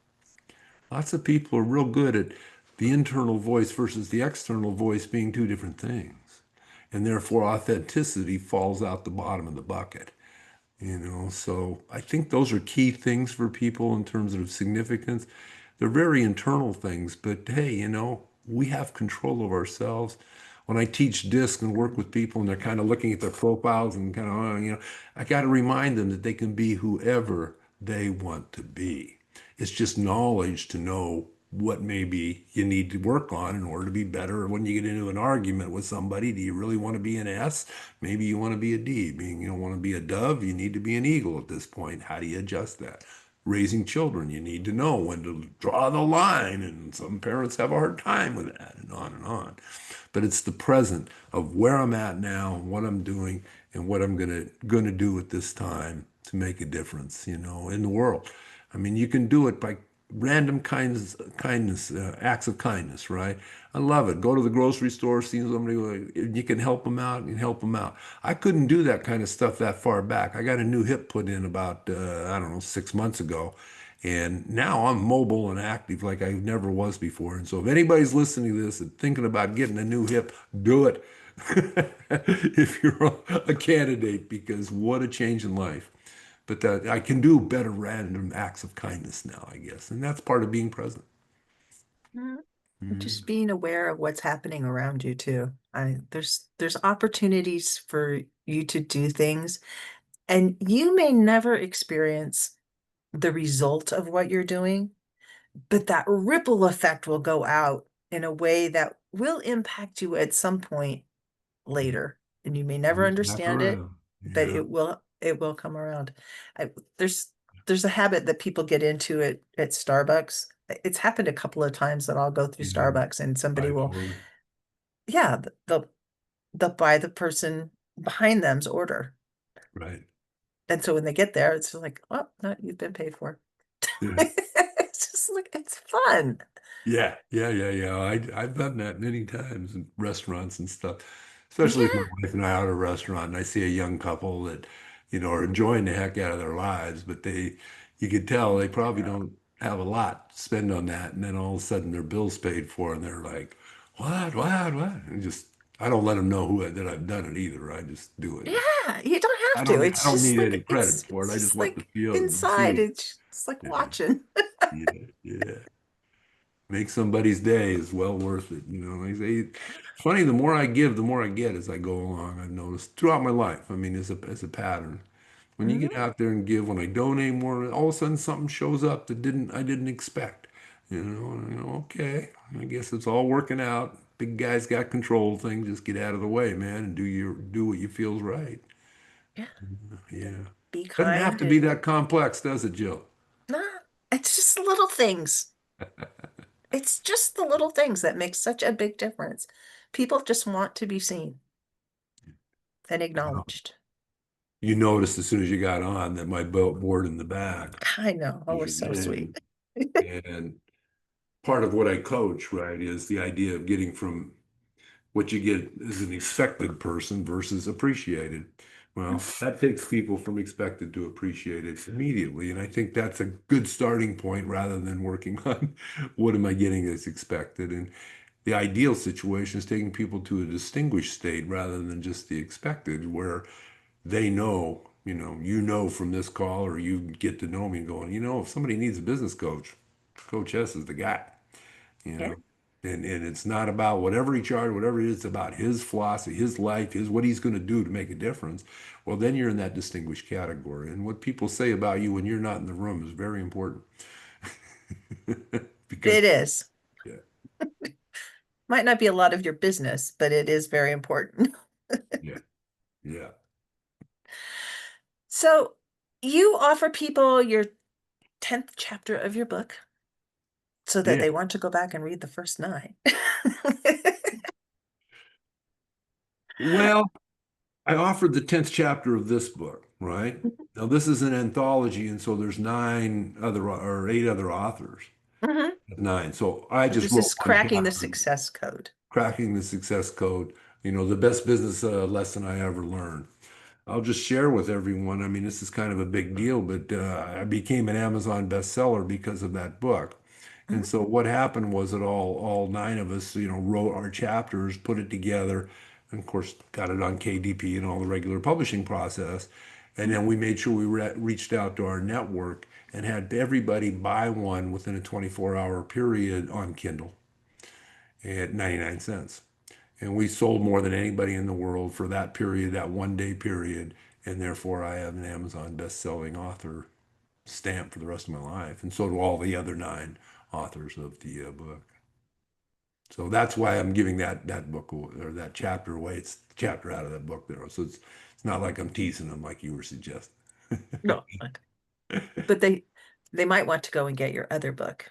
Lots of people are real good at the internal voice versus the external voice being two different things. And therefore, authenticity falls out the bottom of the bucket. So I think those are key things for people in terms of significance. They're very internal things, but hey, we have control of ourselves. When I teach disc and work with people and they're kind of looking at their profiles and kind of, I got to remind them that they can be whoever they want to be. It's just knowledge to know what maybe you need to work on in order to be better. When you get into an argument with somebody, do you really want to be an S? Maybe you want to be a D. Being you don't want to be a dove, you need to be an eagle at this point. How do you adjust that? Raising children, you need to know when to draw the line, and some parents have a hard time with that, and on and on. But it's the present of where I'm at now, what I'm doing, and what I'm gonna do at this time to make a difference, in the world. I mean, you can do it by random kindness, acts of kindness, right? I love it. Go to the grocery store, see somebody, you can help them out, and help them out. I couldn't do that kind of stuff that far back. I got a new hip put in about, I don't know, 6 months ago. And now I'm mobile and active like I never was before. And so if anybody's listening to this and thinking about getting a new hip, do it. If you're a candidate, because what a change in life. But that I can do better random acts of kindness now, I guess. And that's part of being present. Mhm. Mm, Just being aware of what's happening around you too. There's opportunities for you to do things, and you may never experience the result of what you're doing, but that ripple effect will go out in a way that will impact you at some point later. And you may never comes back understand it, around. but Yeah. it will come around. I, there's there's a habit that people get into at Starbucks. It's happened a couple of times that I'll go through Yeah. Starbucks and somebody I will, totally. yeah, they'll buy the person behind them's order. Right. And so when they get there, it's just like, oh, no, you've been paid for. Yeah. It's just like it's fun. Yeah, yeah, yeah, yeah. I've done that many times in restaurants and stuff, especially if my Yeah. wife and I are at a restaurant and I see a young couple that, are enjoying the heck out of their lives, but you could tell they probably don't have a lot to spend on that, and then all of a sudden their bill's paid for, and they're like, what?" And just I don't let them know that I've done it either. I just do it. Yeah, you don't have I to. don't I It's don't just need any like credit for it. it's I just just want to like feel see inside. it. It's just like Yeah, watching. yeah, yeah. Make somebody's day is well worth it. Like I say, it's funny, the more I give, the more I get as I go along. I've noticed throughout my life. I mean, as a pattern. When you Mhm. get out there and give, when I donate more, all of a sudden something shows up that I didn't expect. And okay, I guess it's all working out. Big guy's got control of things. Just get out of the way, man, and do what you feels right. Yeah, Yeah. be Doesn't have kind to be and that complex, does it, Jill? nah, it's just the little things. It's just the little things that make such a big difference. People just want to be seen and acknowledged. You noticed as soon as you got on that my board in the back I know. Oh, was we're your so sweet. name. And part of what I coach, right, is the idea of getting from what you get as an expected person versus appreciated. Well, that takes people from expected to appreciated immediately. And I think that's a good starting point rather than working on what am I getting as expected. And the ideal situation is taking people to a distinguished state rather than just the expected, where they know, from this call or you get to know me and going, if somebody needs a business coach, Coach Hess is the guy, you Yeah. know. And it's not about whatever he charged, whatever it is, it's about his philosophy, his life, what he's going to do to make a difference. Well, then you're in that distinguished category. And what people say about you when you're not in the room is very important. Because It is. yeah, Might not be a lot of your business, but it is very important. yeah, yeah, So you offer people your 10th chapter of your book so that yeah. they want to go back and read the first nine. Well, I offered the 10th chapter of this book, right? Now this is an anthology, and so there's nine other or eight other authors. Mhm. Nine. So I just This wrote is one cracking the chapter, success code. Cracking the Success Code, the best business lesson I ever learned. I'll just share with everyone. I mean, this is kind of a big deal, but I became an Amazon bestseller because of that book. And Mhm. so what happened was that all nine of us, wrote our chapters, put it together, and of course got it on KDP and all the regular publishing process. And then we made sure we reached out to our network and had everybody buy one within a 24-hour period on Kindle at 99 cents. And we sold more than anybody in the world for that period, that 1 day period. And therefore, I have an Amazon best-selling author stamp for the rest of my life. And so do all the other nine authors of the book. So that's why I'm giving that book or that chapter away. It's the chapter out of that book there. So it's not like I'm teasing them like you were suggesting. No, but they might want to go and get your other book.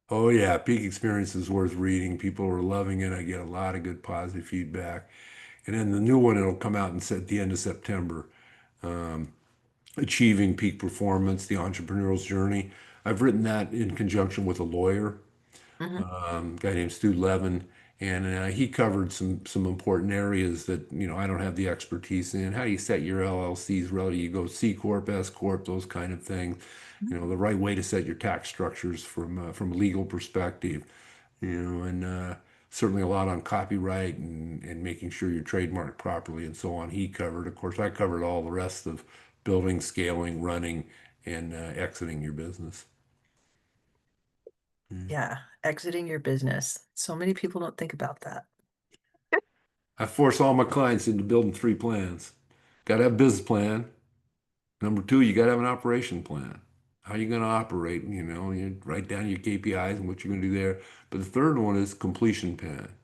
Oh yeah, Peak Experience is worth reading. People are loving it. I get a lot of good positive feedback. And then the new one, it'll come out at the end of September. Um, Achieving Peak Performance, The Entrepreneur's Journey. I've written that in conjunction with a lawyer, Hmm. a guy named Stu Levin, and he covered some important areas that I don't have the expertise in. How do you set your LLCs relative? You go C corp, S corp, those kind of things. The right way to set your tax structures from a legal perspective. And certainly a lot on copyright and making sure you're trademarked properly and so on. He covered, of course, I covered all the rest of building, scaling, running, and exiting your business. Mm. Yeah. exiting your business. So many people don't think about that. I force all my clients into building three plans. Got to have a business plan. Number two, you got to have an operation plan. How you going to operate? You write down your KPIs and what you're going to do there. But the third one is completion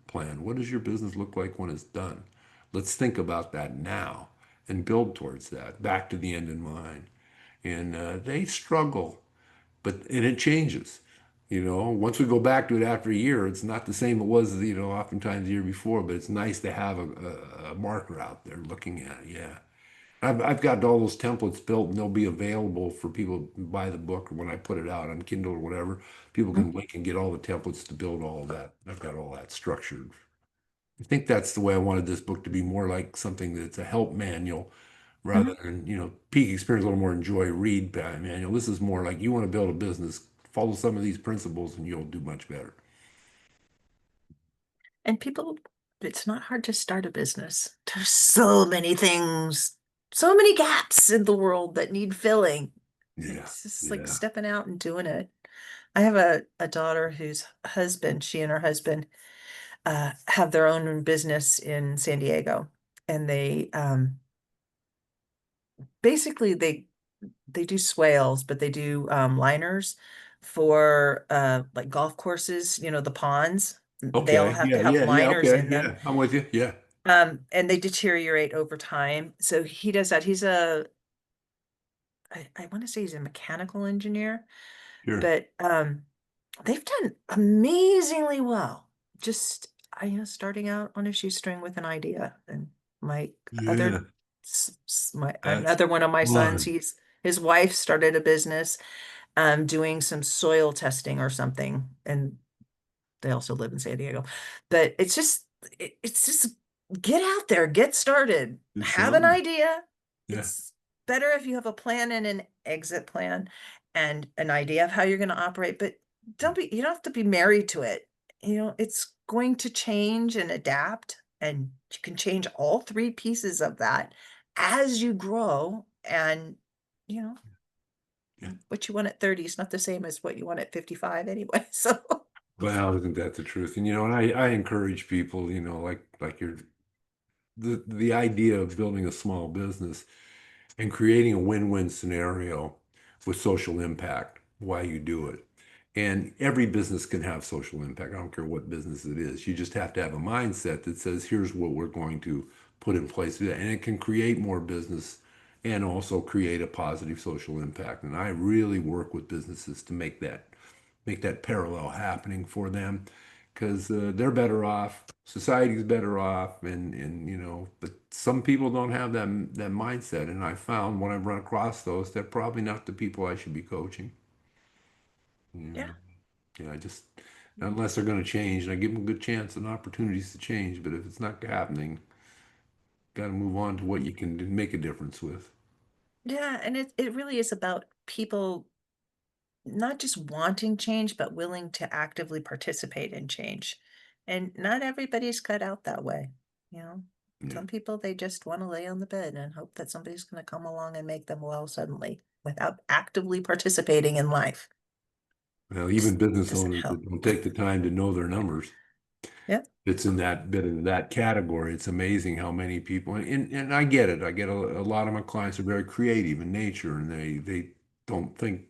plan. What does your business look like when it's done? Let's think about that now and build towards that, back to the end in mind. And they struggle, but and it changes. Once we go back to it after a year, it's not the same it was, oftentimes the year before, but it's nice to have a marker out there looking at it. Yeah. I've got all those templates built and they'll be available for people to buy the book or when I put it out on Kindle or whatever. People can link and get all the templates to build all of that. I've got all that structured. I think that's the way I wanted this book to be more like something that's a help manual rather Mhm. than, peak experience, a little more enjoy, read manual. This is more like you want to build a business, follow some of these principles and you'll do much better. And people, it's not hard to start a business. There's so many things, so many gaps in the world that need filling. Yeah. It's just like Yeah. stepping out and doing it. I have a daughter whose husband, she and her husband, have their own business in San Diego. And they basically they do swales, but they do liners for like golf courses, the ponds. They all Okay. have to Yeah. have Yeah. Yeah. liners Okay. in them. Yeah. I'm with you. Yeah. And they deteriorate over time. So he does that. I want to say he's a mechanical engineer, Sure. but they've done amazingly well. Just starting out on a shoestring with an idea. And my other Yeah. my That's another one of my sons, fun. his wife started a business doing some soil testing or something, and they also live in San Diego. But it's just get out there, get started, Do have an something. idea. Yeah. It's better if you have a plan and an exit plan and an idea of how you're going to operate, but you don't have to be married to it. It's going to change and adapt, and you can change all three pieces of that as you grow. And you know, Yeah. what you want at 30 is not the same as what you want at 55 anyway. So Well, isn't that the truth? And I encourage people, like the idea of building a small business and creating a win-win scenario with social impact while you do it. And every business can have social impact. I don't care what business it is. You just have to have a mindset that says, here's what we're going to put in place. And it can create more business and also create a positive social impact. And I really work with businesses to make that parallel happening for them because they're better off, society's better off, and but some people don't have that mindset. And I found when I've run across those, they're probably not the people I should be coaching. yeah. Yeah, yeah, I just unless they're going to change, and I give them a good chance and opportunities to change. But if it's not happening, got to move on to what you can make a difference with. Yeah, and it really is about people not just wanting change, but willing to actively participate in change. And not everybody's cut out that way. You know, Yeah. some people, they just want to lay on the bed and hope that somebody's going to come along and make them well suddenly without actively participating in life. Well, Just even business doesn't owners help. that don't take the time to know their numbers. Yeah. It's in that bit of that category. It's amazing how many people, and I get it. I get a lot of my clients are very creative in nature, and they don't think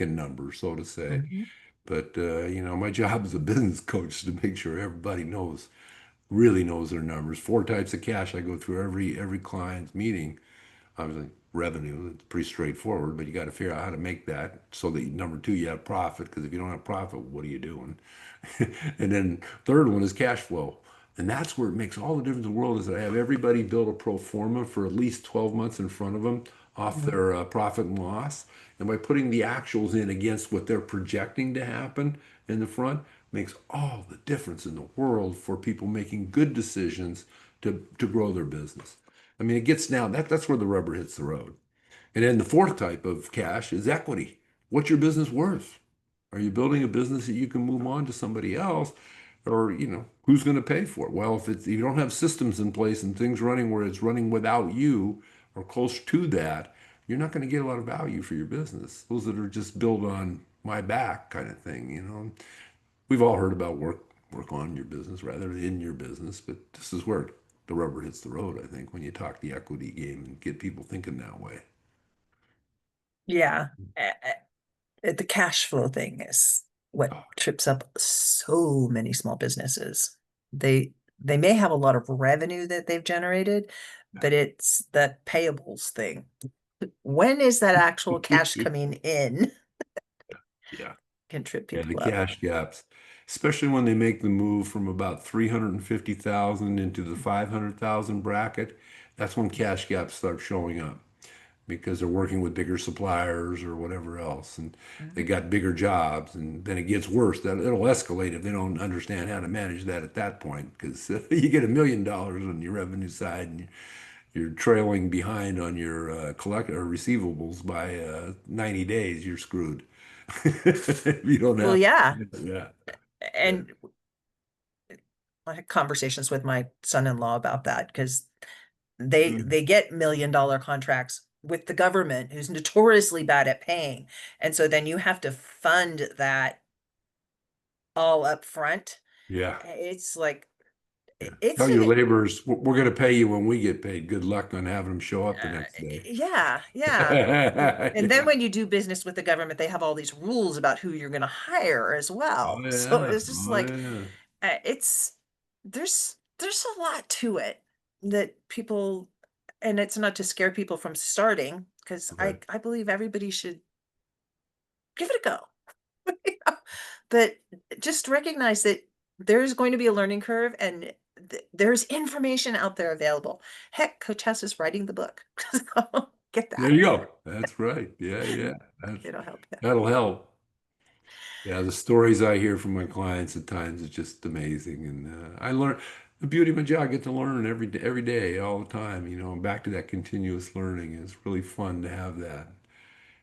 in numbers, so to say. Mhm. But my job as a business coach is to make sure everybody really knows their numbers. Four types of cash I go through every client's meeting. Obviously, revenue, it's pretty straightforward, but you got to figure out how to make that so that number two, you have profit. Because if you don't have profit, what are you doing? And then third one is cash flow. And that's where it makes all the difference in the world is that I have everybody build a pro forma for at least 12 months in front of them off Mhm. their profit and loss. And by putting the actuals in against what they're projecting to happen in the front makes all the difference in the world for people making good decisions to grow their business. I mean, it gets down, that's where the rubber hits the road. And then the fourth type of cash is equity. What's your business worth? Are you building a business that you can move on to somebody else? Or, who's going to pay for it? Well, if you don't have systems in place and things running where it's running without you or close to that, you're not going to get a lot of value for your business. Those that are just built on my back kind of thing. we've all heard about work on your business rather than in your business, but this is where the rubber hits the road, I think, when you talk the equity game and get people thinking that way. Yeah. The cash flow thing is what trips up so many small businesses. They may have a lot of revenue that they've generated, but it's the payables thing. When is that actual cash coming in? Yeah. Can trip Yeah, the people up. cash gaps, especially when they make the move from about 350,000 into the 500,000 bracket, that's when cash gaps start showing up because they're working with bigger suppliers or whatever else, and they Mhm. got bigger jobs, and then it gets worse. That it'll escalate if they don't understand how to manage that at that point, because you get $1 million on your revenue side and you're trailing behind on your collect or receivables by 90 days, you're screwed. If you don't Well, have, yeah. yeah, yeah. And I had conversations with my son-in-law about that because they get $1 million contracts with the government who's notoriously bad at paying. And so then you have to fund that all up front. Yeah. It's like Yeah. it's Tell your an laborers, we're going to pay you when we get paid. Good luck on having them show up the next day. yeah, yeah. And then Yeah. when you do business with the government, they have all these rules about who you're going to hire as Oh well. So yeah. it's just Oh like yeah. it's there's a lot to it that people, and it's not to scare people from starting because Okay. I believe everybody should give it a go. You know? But just recognize that there's going to be a learning curve and there's information out there available. Heck, Coach Hess is writing the book. So get There that. you go. That's right. Yeah, yeah. That's It'll help you. that'll help. Yeah, the stories I hear from my clients at times is just amazing, and I learn the beauty of my job. I get to learn every day, all the time. Back to that continuous learning. It's really fun to have that.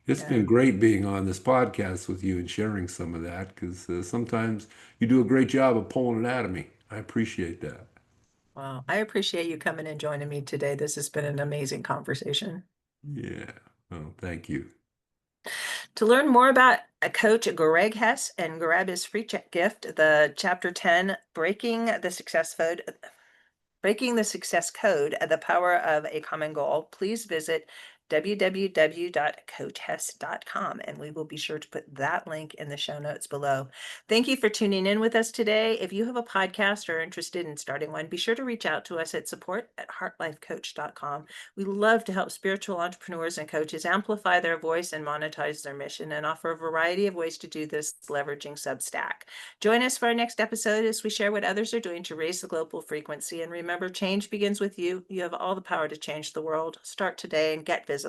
It's been Yeah. great being on this podcast with you and sharing some of that because sometimes you do a great job of pulling it out of me. I appreciate that. Well, I appreciate you coming and joining me today. This has been an amazing conversation. Yeah. Oh, thank you. To learn more about a coach Greg Hess and grab his free gift, the Chapter 10 Breaking the Success Code, The Power of a Common Goal, please visit www.coachhess.com, and we will be sure to put that link in the show notes below. Thank you for tuning in with us today. If you have a podcast or are interested in starting one, be sure to reach out to us at support@heartlifecoach.com. We love to help spiritual entrepreneurs and coaches amplify their voice and monetize their mission, and offer a variety of ways to do this leveraging Substack. Join us for our next episode as we share what others are doing to raise the global frequency. And remember, change begins with you. You have all the power to change the world. Start today and get visible.